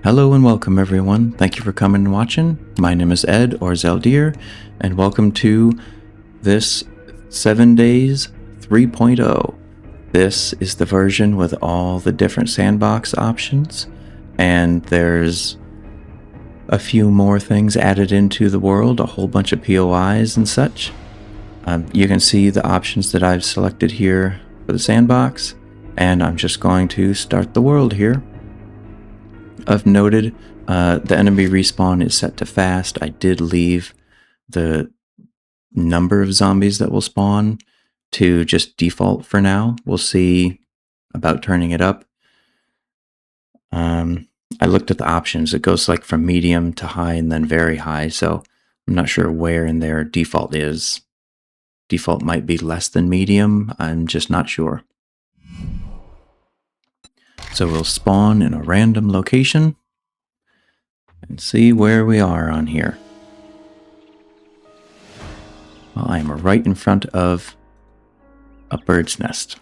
Hello and welcome everyone. Thank you for coming and watching. My name is Ed or Zeldir, and welcome to this 7 Days 3.0. This is the version with all the different sandbox options, and there's a few more things added into the world, a whole bunch of POIs and such. You can see the options that I've selected here for the sandbox, and I'm just going to start the world here. I've noted the enemy respawn is set to fast. I did leave the number of zombies that will spawn to just default for now. We'll see about turning it up. I looked at the options. It goes like from medium to high and then very high, so I'm not sure where in there default is. Default might be less than medium. I'm just not sure. So we'll spawn in a random location and see where we are on here. Well, I'm right in front of a bird's nest,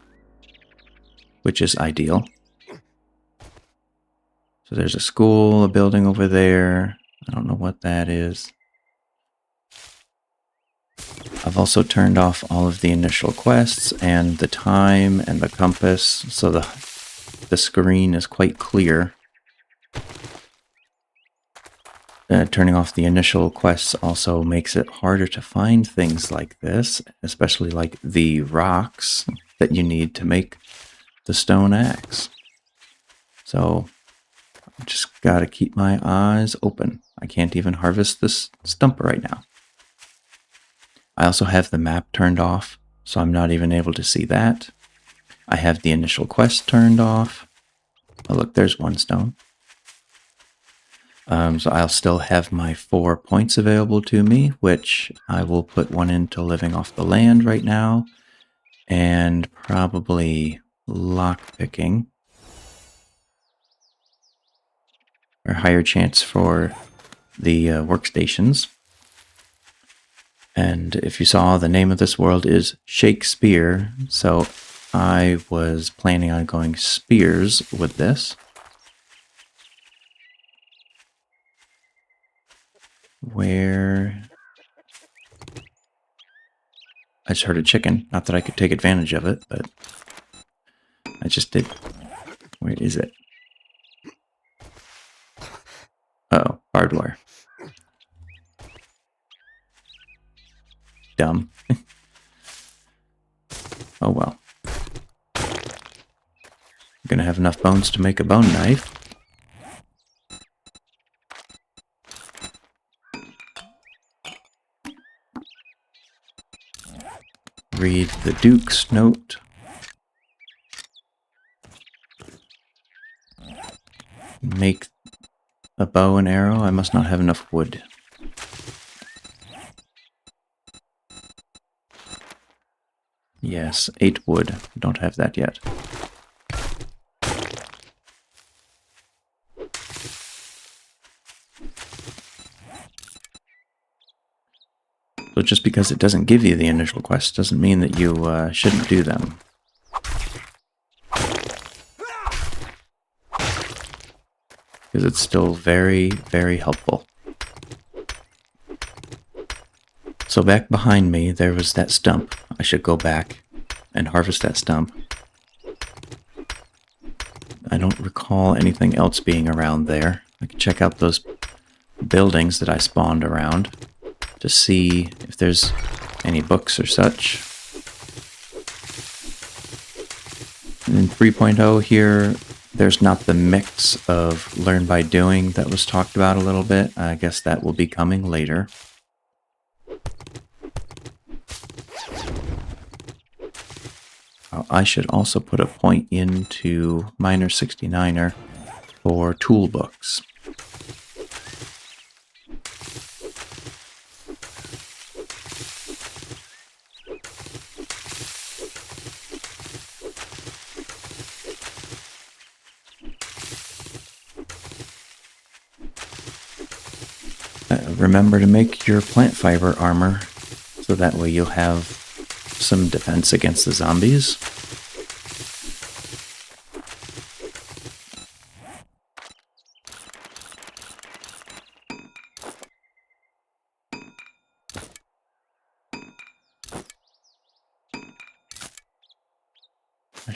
which is ideal. So there's a school, a building over there. I don't know what that is. I've also turned off all of the initial quests and the time and the compass, so the screen is quite clear. Turning off the initial quests also makes it harder to find things like this, especially like the rocks that you need to make the stone axe. So I just gotta keep my eyes open. I can't even harvest this stump right now. I also have the map turned off, so I'm not even able to see that. I have the initial quest turned off. Oh look, there's one stone. So I'll still have my 4 points available to me, which I will put one into living off the land right now, and probably lockpicking, or higher chance for the workstations. And if you saw, the name of this world is Shakespeare, so I was planning on going spears with this. Where... I just heard a chicken. Not that I could take advantage of it, but I just did. Where is it? Uh-oh, barbed wire. Dumb. Oh well. I'm gonna have enough bones to make a bone knife. Read the Duke's note. Make a bow and arrow. I must not have enough wood. Yes, 8 wood. Don't have that yet. So just because it doesn't give you the initial quest doesn't mean that you shouldn't do them. Because it's still very, very helpful. So back behind me, there was that stump. I should go back and harvest that stump. I don't recall anything else being around there. I can check out those buildings that I spawned around to see if there's any books or such. And in 3.0 here, there's not the mix of learn by doing that was talked about a little bit. I guess that will be coming later. I should also put a point into Miner 69er for toolbooks. Remember to make your plant fiber armor, so that way you'll have some defense against the zombies.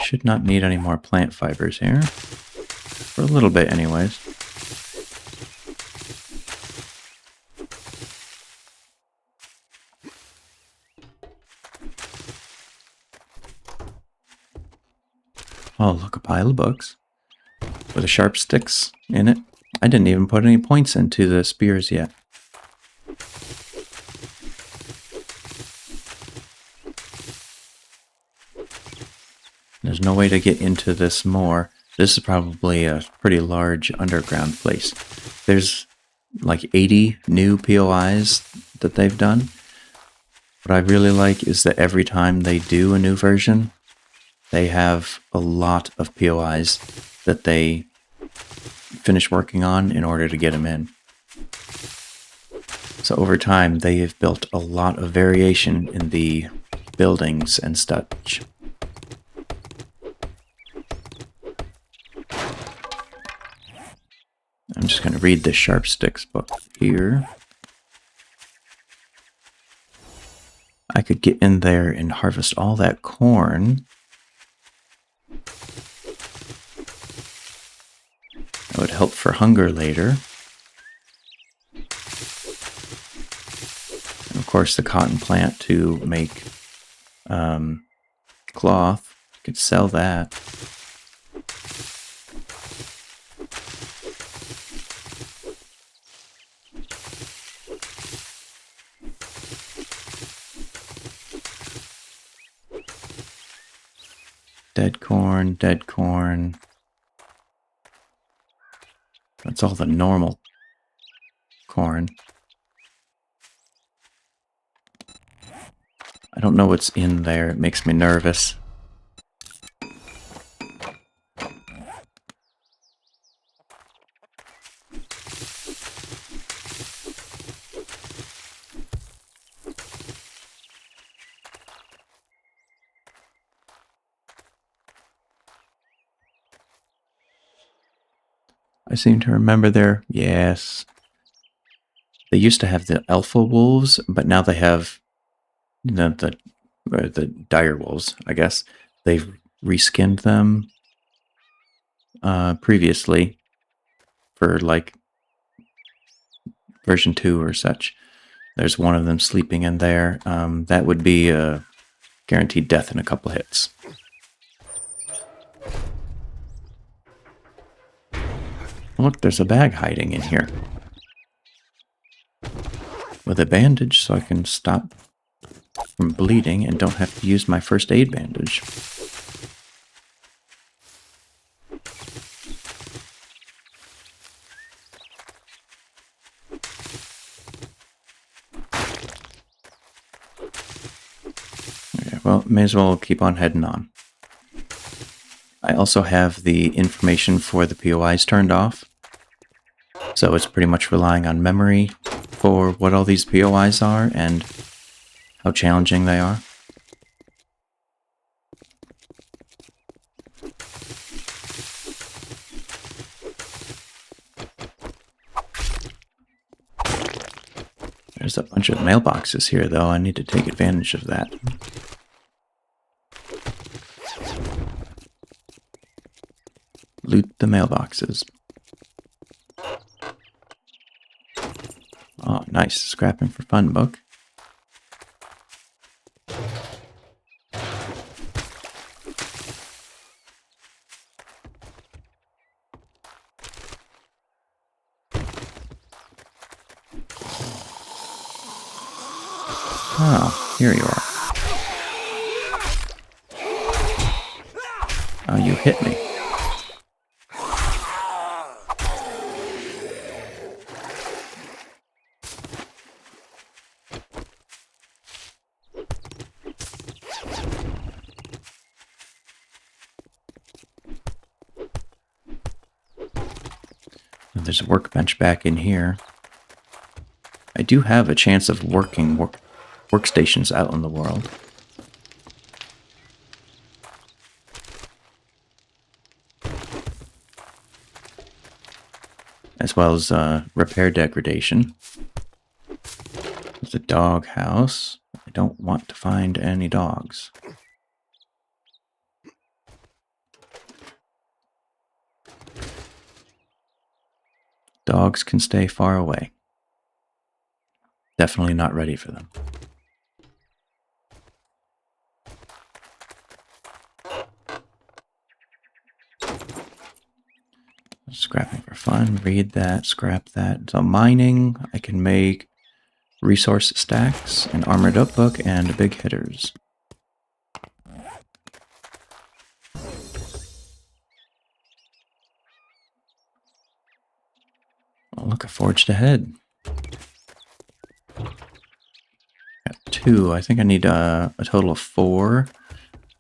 should not need any more plant fibers here. For a little bit anyways. Oh, look, a pile of books with the sharp sticks in it. I didn't even put any points into the spears yet. There's no way to get into this more. This is probably a pretty large underground place. There's like 80 new POIs that they've done. What I really like is that every time they do a new version, they have a lot of POIs that they finish working on in order to get them in. So over time, they have built a lot of variation in the buildings and such. I'm just going to read this Sharp Sticks book here. I could get in there and harvest all that corn. That would help for hunger later. And of course, the cotton plant to make cloth. I could sell that. Dead corn, dead corn. That's all the normal corn. I don't know what's in there. It makes me nervous. I seem to remember there. Yes. They used to have the alpha wolves, but now they have the dire wolves, I guess. They've reskinned them previously for like version 2 or such. There's one of them sleeping in there. That would be a guaranteed death in a couple hits. Look, there's a bag hiding in here. With a bandage so I can stop from bleeding and don't have to use my first aid bandage. Okay, well, may as well keep on heading on. I also have the information for the POIs turned off. So it's pretty much relying on memory for what all these POIs are and how challenging they are. There's a bunch of mailboxes here, though. I need to take advantage of that. Loot the mailboxes. Oh, nice. Scrapping for fun book. Oh, here you are. Oh, you hit me. There's a workbench back in here. I do have a chance of working workstations out in the world. As well as repair degradation. There's a dog house. I don't want to find any dogs. Dogs can stay far away. Definitely not ready for them. Scrapping for fun. Read that. Scrap that. So mining, I can make resource stacks, an armored up book, and big hitters. Oh, look, I forged ahead. Got 2. I think I need a total of 4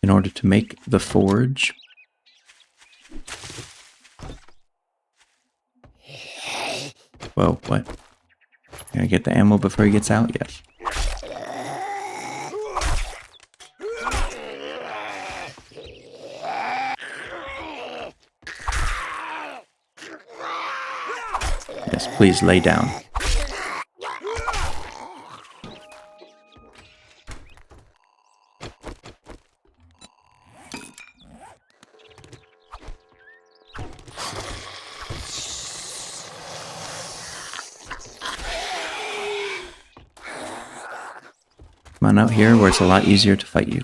in order to make the forge. Whoa, what? Can I get the ammo before he gets out? Yes. Yes, please lay down. Come on out here where it's a lot easier to fight you.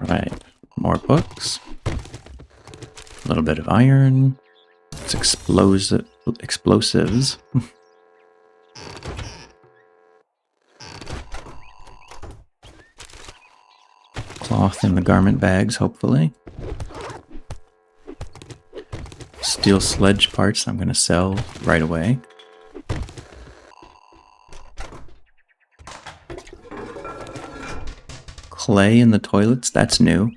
Alright, more books. A little bit of iron. It's explosives. Cloth in the garment bags, hopefully. Steel sledge parts I'm going to sell right away. Clay in the toilets, that's new.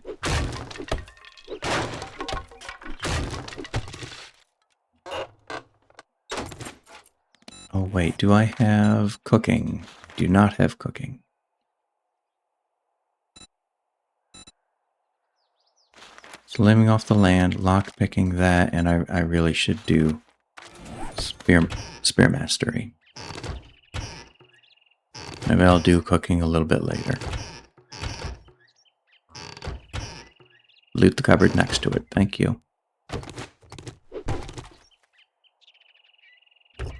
Oh wait, do I have cooking? Do not have cooking. So living off the land, lock picking that, and I really should do spear mastery. Maybe I'll do cooking a little bit later. Loot the cupboard next to it, thank you. The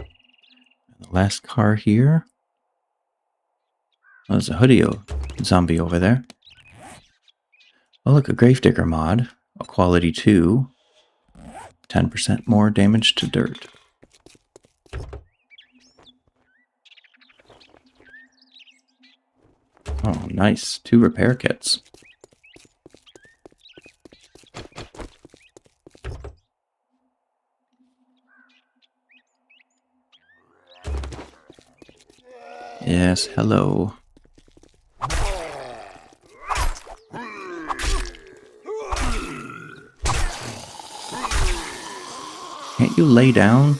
last car here. Oh, there's a hoodie zombie over there. Oh look, a gravedigger mod. A quality 2. 10% more damage to dirt. Oh, nice. 2 repair kits. Yes, hello. Can't you lay down?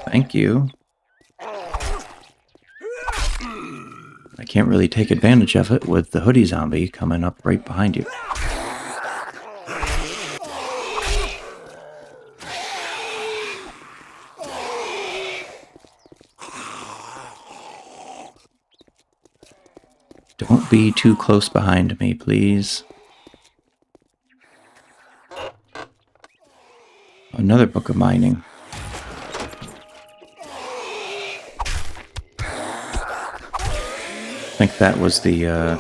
Thank you. I can't really take advantage of it with the hoodie zombie coming up right behind you. Don't be too close behind me, please. Another book of mining. I think that was the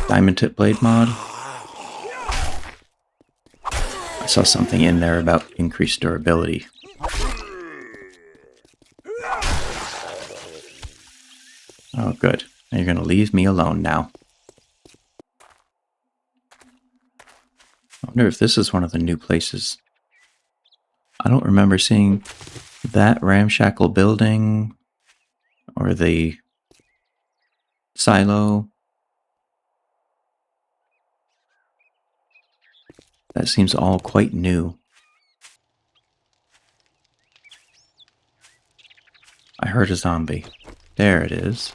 diamond tip blade mod. I saw something in there about increased durability. Oh, good. Now you're going to leave me alone now. I wonder if this is one of the new places. I don't remember seeing that ramshackle building or the silo. That seems all quite new. I heard a zombie. There it is.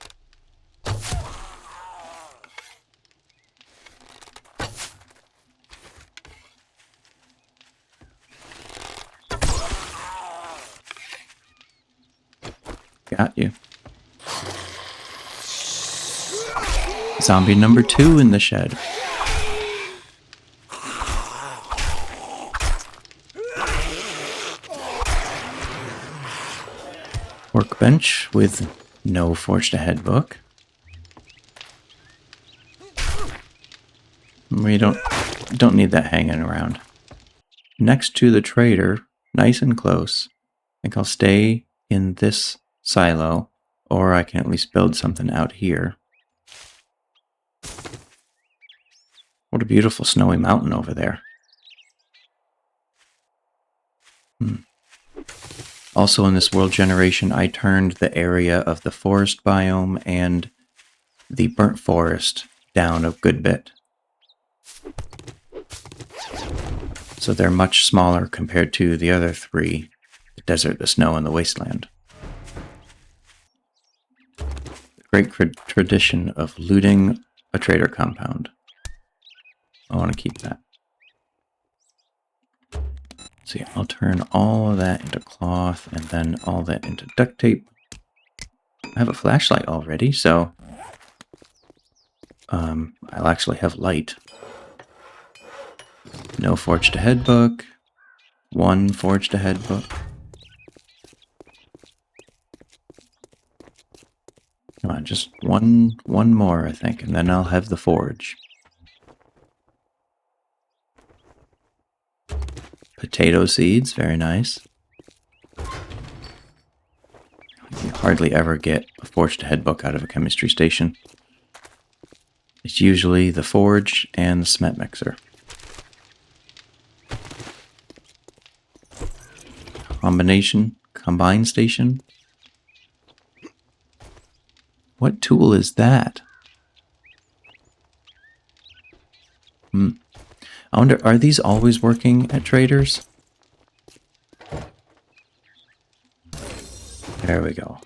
Got you. Zombie number 2 in the shed. Workbench with no forged ahead book. We don't need that hanging around. Next to the trader, nice and close. I think I'll stay in this silo, or I can at least build something out here. What a beautiful snowy mountain over there. Also in this world generation, I turned the area of the forest biome and the burnt forest down a good bit. So they're much smaller compared to the other 3, the desert, the snow, and the wasteland. The great tradition of looting a trader compound. I want to keep that. See, I'll turn all of that into cloth and then all that into duct tape. I have a flashlight already, so I'll actually have light. No forged ahead book. 1 forged ahead book. Come on, just one more, I think, and then I'll have the forge. Potato seeds, very nice. You hardly ever get a forged ahead book out of a chemistry station. It's usually the forge and the cement mixer. Combine station. What tool is that? I wonder, are these always working at traders? There we go.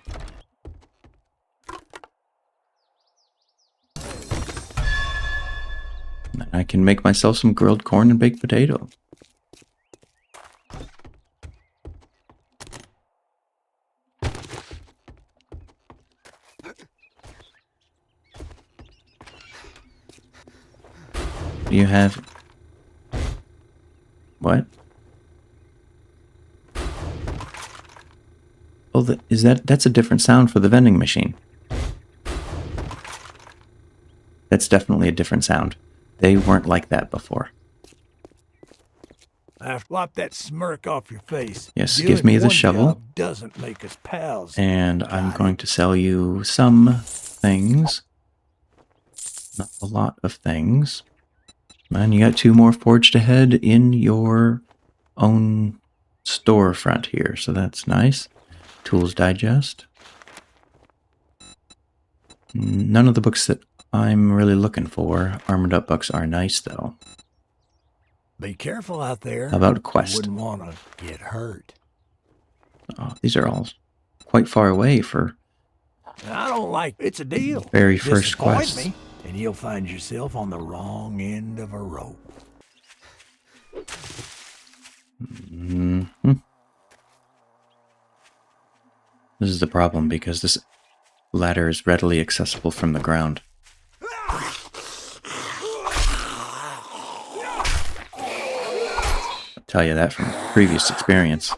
And I can make myself some grilled corn and baked potato. You have... What? Oh, that's a different sound for the vending machine. That's definitely a different sound. They weren't like that before. Wipe that smirk off your face. Yes, give me the shovel. Doesn't make us pals. And I'm going to sell you some things. Not a lot of things. And you got 2 more forged ahead in your own storefront here, so that's nice. Tools digest. None of the books that I'm really looking for. Armored up books are nice, though. Be careful out there. How about quest? Wouldn't want to get hurt. Oh, these are all quite far away for... I don't like... It's a deal. Very first quest. Me, and you'll find yourself on the wrong end of a rope. Mm-hmm. This is the problem, because this ladder is readily accessible from the ground. I'll tell you that from previous experience.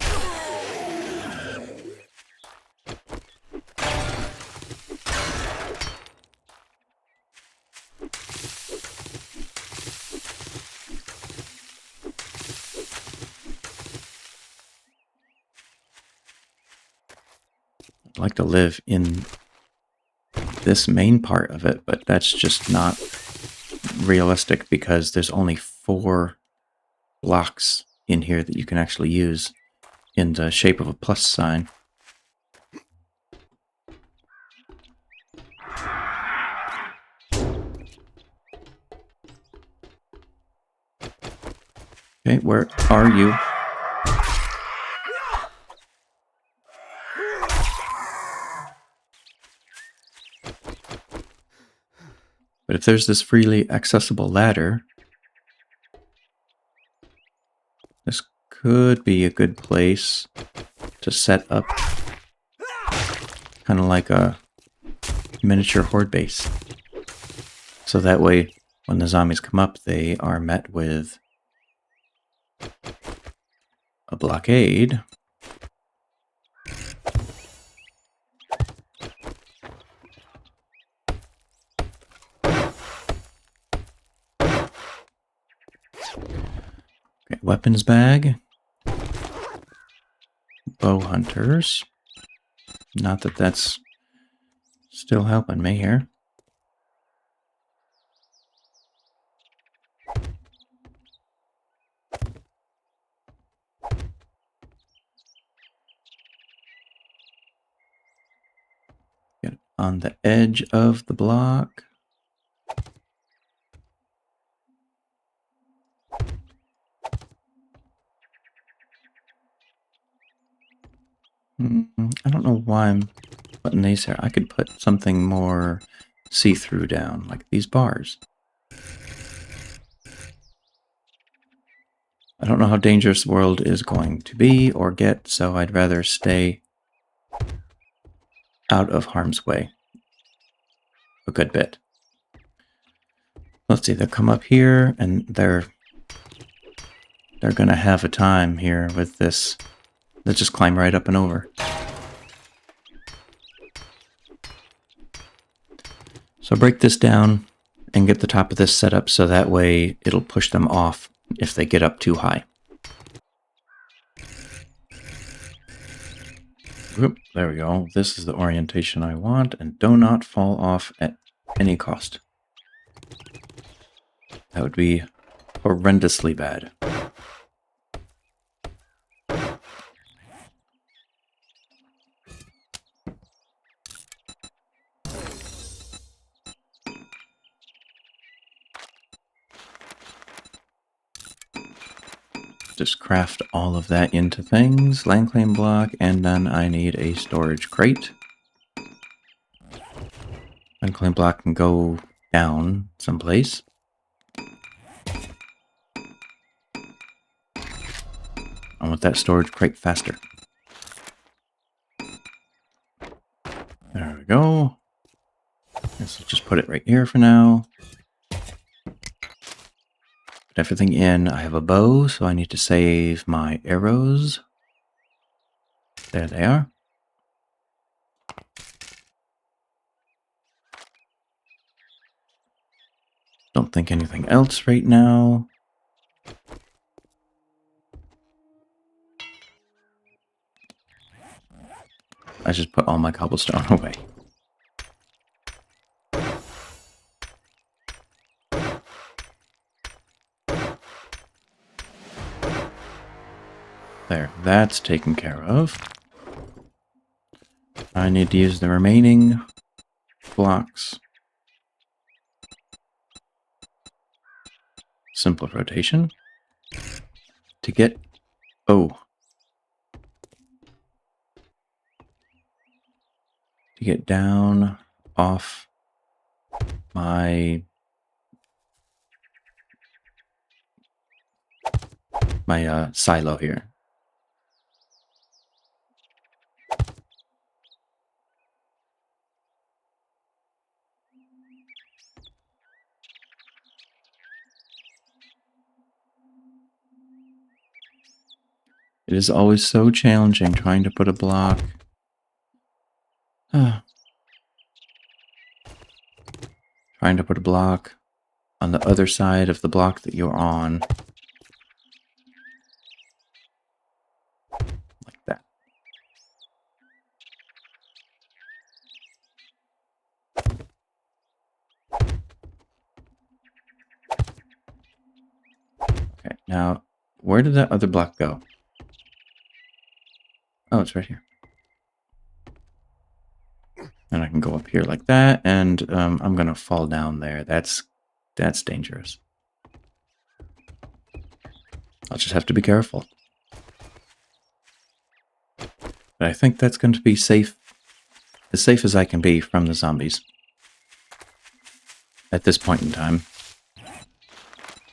I'd like to live in this main part of it, but that's just not realistic because there's only 4 blocks in here that you can actually use in the shape of a plus sign. Okay, where are you? But if there's this freely accessible ladder, this could be a good place to set up kind of like a miniature horde base. So that way, when the zombies come up, they are met with a blockade. Okay, weapons bag. Bow hunters. Not that that's still helping me here. Get on the edge of the block. I don't know why I'm putting these here. I could put something more see-through down, like these bars. I don't know how dangerous the world is going to be or get, so I'd rather stay out of harm's way a good bit. Let's see, they'll come up here, and they're going to have a time here with this. They'll just climb right up and over. So break this down and get the top of this set up so that way it'll push them off if they get up too high. Whoop, there we go. This is the orientation I want, and do not fall off at any cost. That would be horrendously bad. Just craft all of that into things. Land claim block, and then I need a storage crate. Land claim block can go down someplace. I want that storage crate faster. There we go. Guess I'll just put it right here for now. Put everything in. I have a bow, so I need to save my arrows. There they are. Don't think anything else right now. I just put all my cobblestone away. There, that's taken care of. I need to use the remaining blocks. Simple rotation. To get... Oh. To get down off my silo here. It is always so challenging trying to put a block. Trying to put a block on the other side of the block that you're on. Like that. Okay, now, where did that other block go? Oh, it's right here. And I can go up here like that, and I'm going to fall down there. That's dangerous. I'll just have to be careful. But I think that's going to be safe, as safe as I can be from the zombies. At this point in time.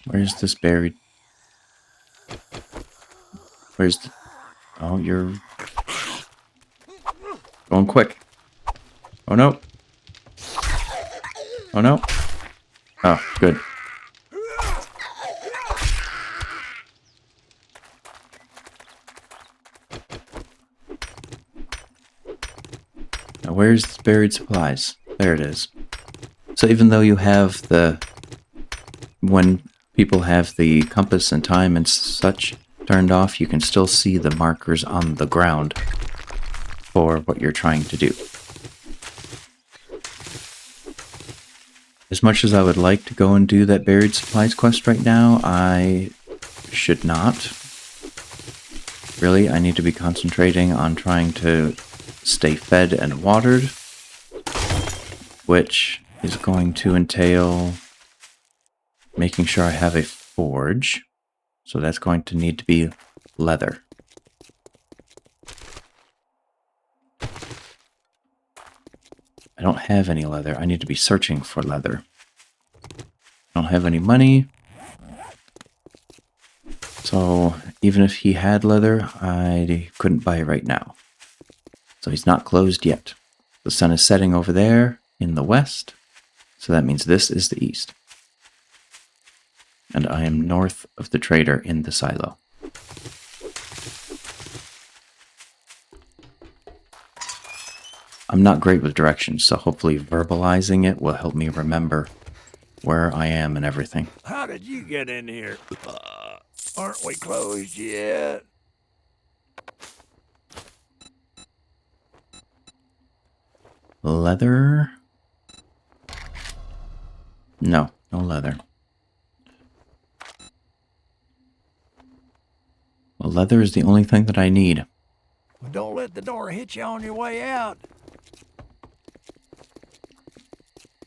Where's this buried? Where's the... Oh, you're... going quick. Oh no. Oh no. Oh, good. Now where's the buried supplies? There it is. So even though you have when people have the compass and time and such turned off, you can still see the markers on the ground for what you're trying to do. As much as I would like to go and do that buried supplies quest right now, I should not. Really, I need to be concentrating on trying to stay fed and watered, which is going to entail making sure I have a forge. So that's going to need to be leather. I don't have any leather. I need to be searching for leather. I don't have any money. So even if he had leather, I couldn't buy it right now. So he's not closed yet. The sun is setting over there in the west. So that means this is the east. And I am north of the trader in the silo. I'm not great with directions, so hopefully verbalizing it will help me remember where I am and everything. How did you get in here? Aren't we closed yet? Leather? No, no leather. Well, leather is the only thing that I need. Don't let the door hit you on your way out.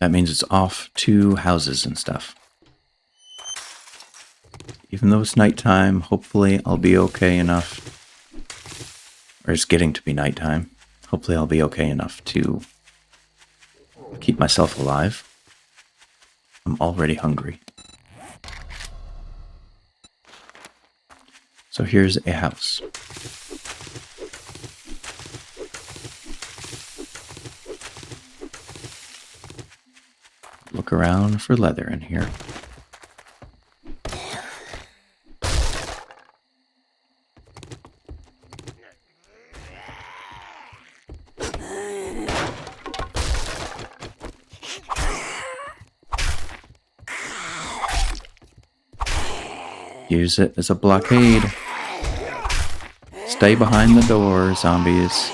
That means it's off to houses and stuff. Even though it's nighttime, hopefully I'll be okay enough. Or it's getting to be nighttime. Hopefully I'll be okay enough to keep myself alive. I'm already hungry. So here's a house. Look around for leather in here. Use it as a blockade. Stay behind the door, zombies.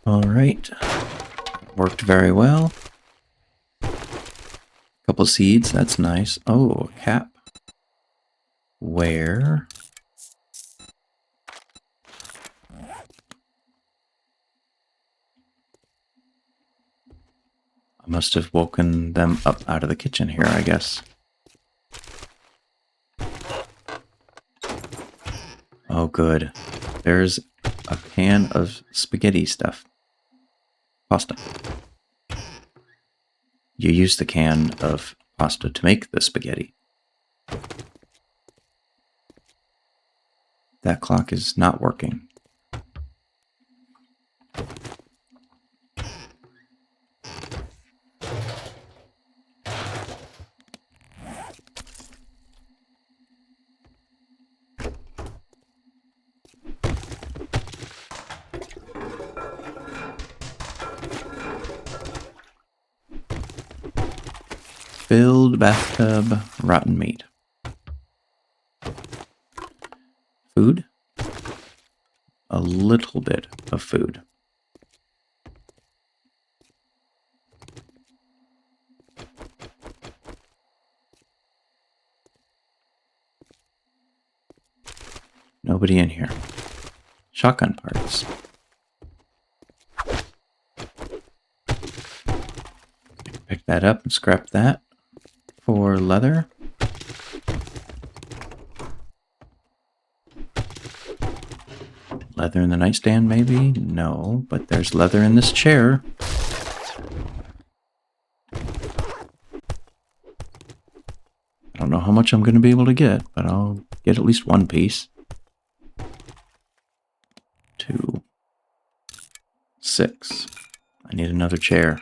Alright. Worked very well. Couple seeds, that's nice. Oh, a cap. Where? I must have woken them up out of the kitchen here, I guess. Oh, good. There's a can of spaghetti stuff. Pasta. You use the can of pasta to make the spaghetti. That clock is not working. Filled bathtub, rotten meat. Food? A little bit of food. Nobody in here. Shotgun parts. Pick that up and scrap that for leather. Leather in the nightstand, maybe? No, but there's leather in this chair. don't know how much I'm going to be able to get, but I'll get at least one piece. 2, 6. I need another chair.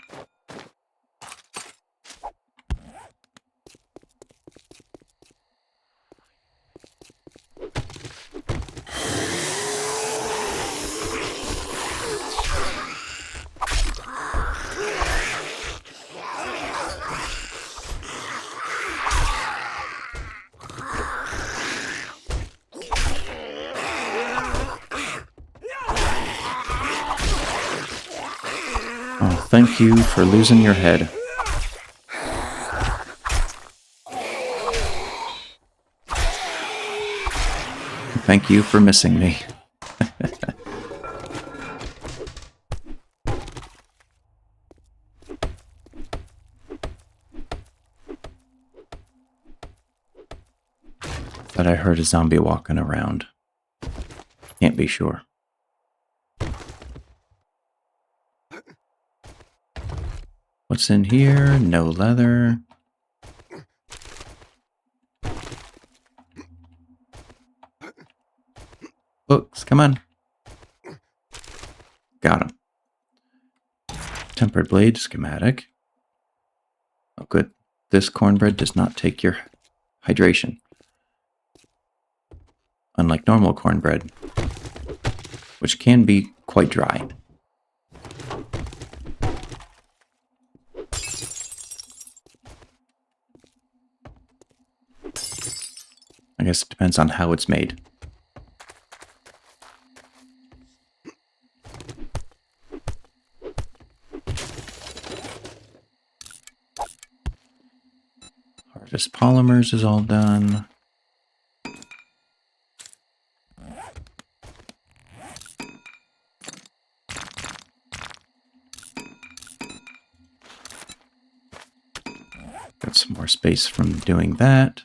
Oh, thank you for losing your head. Thank you for missing me. Thought I heard a zombie walking around. Can't be sure. What's in here? No leather. Books, come on. Got him. Tempered blade schematic. Oh, good. This cornbread does not take your hydration. Unlike normal cornbread, which can be quite dry. I guess it depends on how it's made. Harvest polymers is all done. Got some more space from doing that.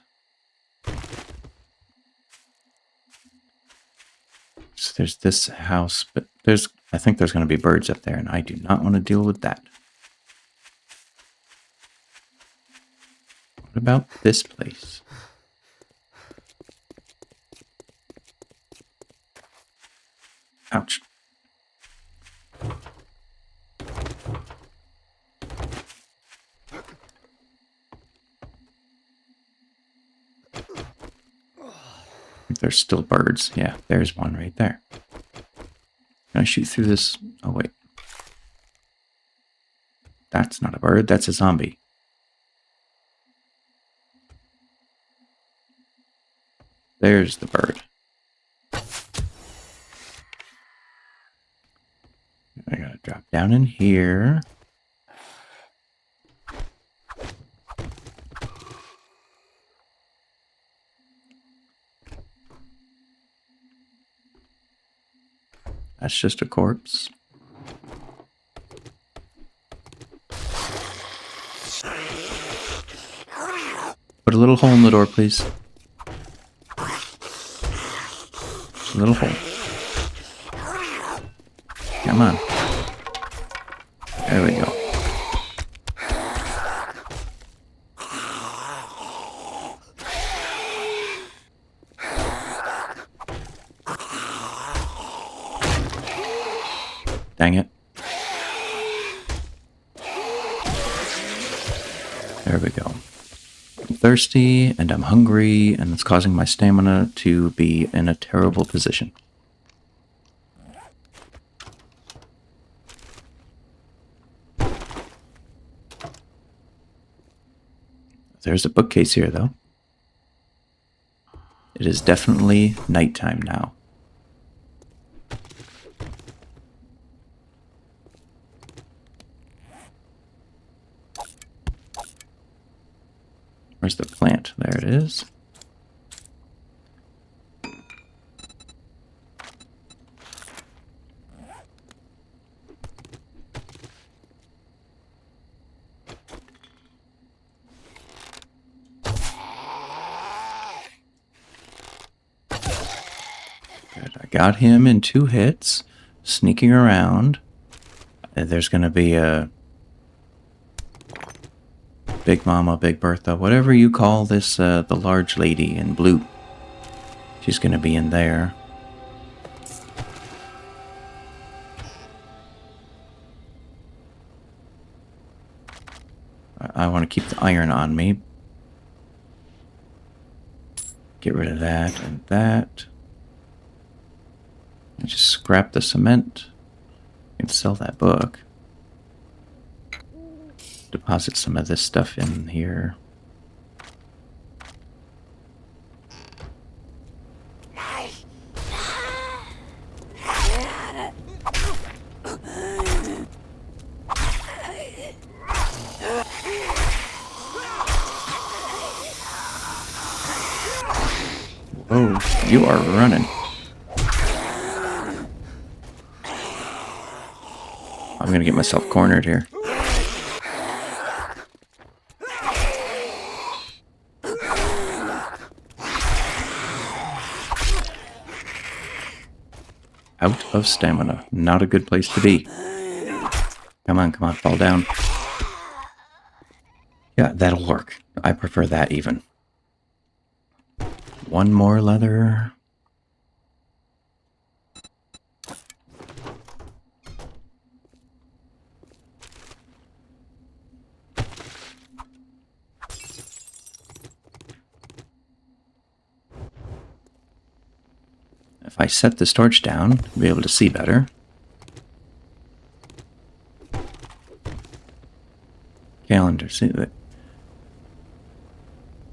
So there's this house, but I think there's going to be birds up there, and I do not want to deal with that. What about this place? Ouch. There's still birds. Yeah, there's one right there. Can I shoot through this? Oh, wait. That's not a bird. That's a zombie. There's the bird. I gotta drop down in here. That's just a corpse. Put a little hole in the door, please. Just a little hole. Come on. There we go. Dang it. There we go. I'm thirsty and I'm hungry, and it's causing my stamina to be in a terrible position. There's a bookcase here, though. It is definitely nighttime now. Where's the plant? There it is. Good. I got him in 2 hits, sneaking around. There's going to be a Big Mama, Big Bertha, whatever you call this, the large lady in blue. She's gonna be in there. I want to keep the iron on me. Get rid of that and that. And just scrap the cement. And sell that book. Deposit some of this stuff in here. Oh, you are running. I'm gonna get myself cornered here. Out of stamina. Not a good place to be. Come on, fall down. Yeah, that'll work. I prefer that even. One more leather. If I set this torch down, I'll be able to see better. Calendar, see that?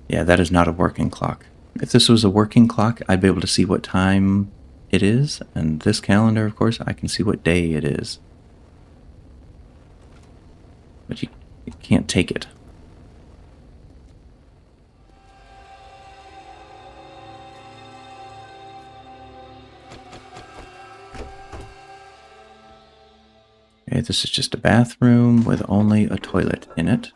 Yeah, that is not a working clock. If this was a working clock, I'd be able to see what time it is, and this calendar, of course, I can see what day it is. But you can't take it. Okay, this is just a bathroom with only a toilet in it.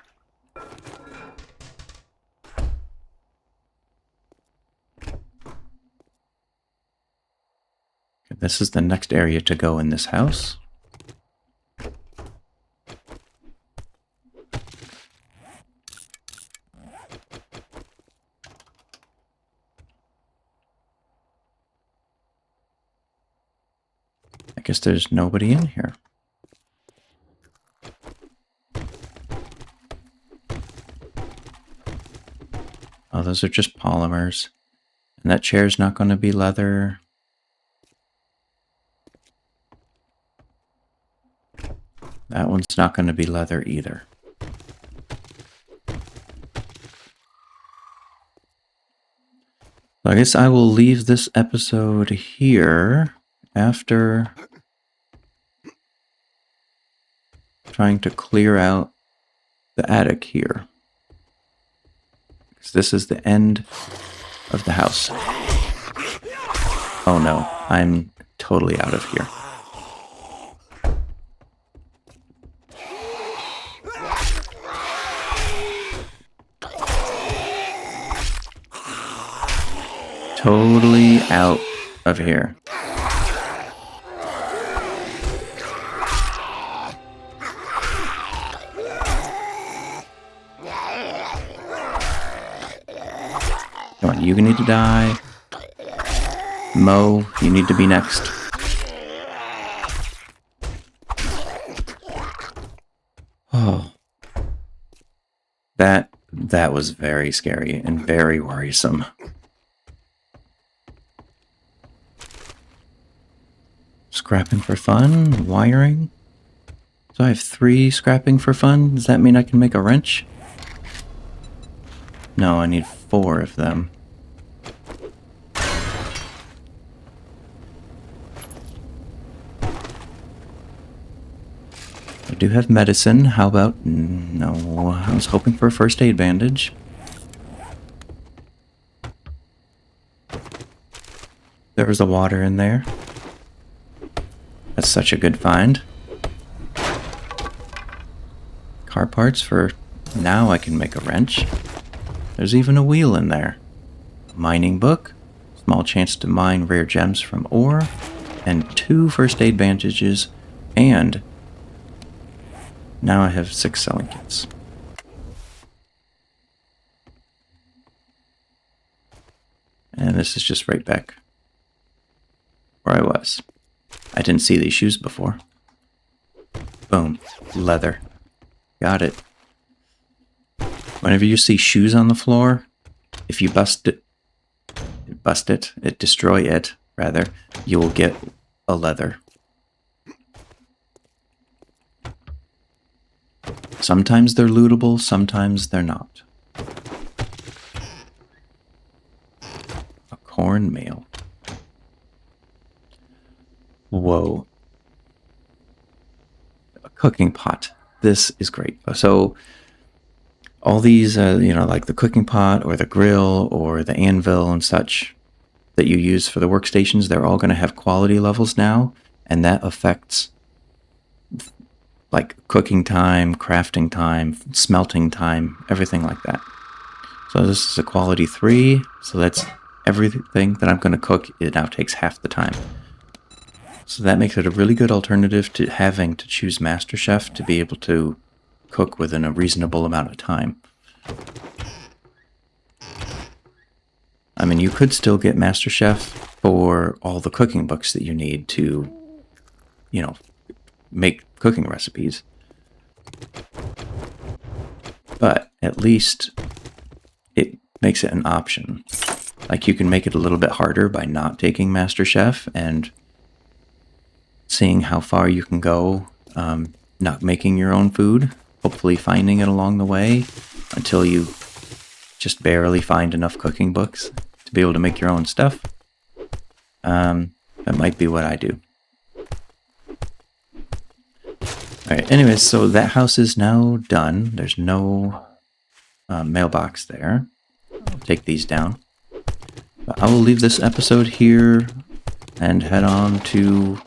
Okay, this is the next area to go in this house. I guess there's nobody in here. Oh, those are just polymers. And that chair's not going to be leather. That one's not going to be leather either. So I guess I will leave this episode here after trying to clear out the attic here. Because this is the end of the house. Oh no, I'm totally out of here. Totally out of here. Come on, you need to die. Mo, you need to be next. Oh. That was very scary and very worrisome. Scrapping for fun? Wiring? So I have 3 scrapping for fun? Does that mean I can make a wrench? No, I need 4 of them. I do have medicine. How about... No, I was hoping for a first aid bandage. There was the water in there. That's such a good find. Car parts for... Now I can make a wrench. There's even a wheel in there. Mining book. Small chance to mine rare gems from ore. And 2 first aid bandages. And... Now I have 6 selling kits. And this is just right back where I was. I didn't see these shoes before. Boom. Leather. Got it. Whenever you see shoes on the floor, if you destroy it, rather, you will get a leather. Sometimes they're lootable, sometimes they're not. A cornmeal. Whoa. A cooking pot. This is great. So all these, like the cooking pot or the grill or the anvil and such that you use for the workstations, they're all going to have quality levels now, and that affects like cooking time, crafting time, smelting time, everything like that. So this is a quality 3, so that's everything that I'm going to cook. It now takes half the time. So that makes it a really good alternative to having to choose Master Chef to be able to cook within a reasonable amount of time. I mean, you could still get Master Chef for all the cooking books that you need to, make cooking recipes. But at least it makes it an option. Like, you can make it a little bit harder by not taking Master Chef and seeing how far you can go, not making your own food, hopefully finding it along the way until you just barely find enough cooking books to be able to make your own stuff. That might be what I do. Alright, anyways, so that house is now done. There's no mailbox there. I'll take these down. But I will leave this episode here and head on to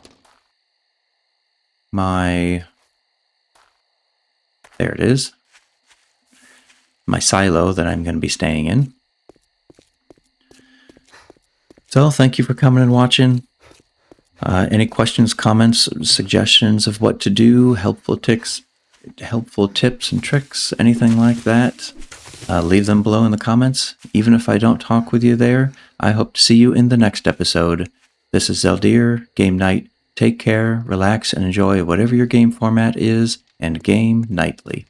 my... There it is. My silo that I'm going to be staying in. So, thank you for coming and watching. Any questions, comments, suggestions of what to do, helpful tips and tricks, anything like that, leave them below in the comments. Even if I don't talk with you there, I hope to see you in the next episode. This is Zeldir, Game Night. Take care, relax, and enjoy whatever your game format is, and game nightly.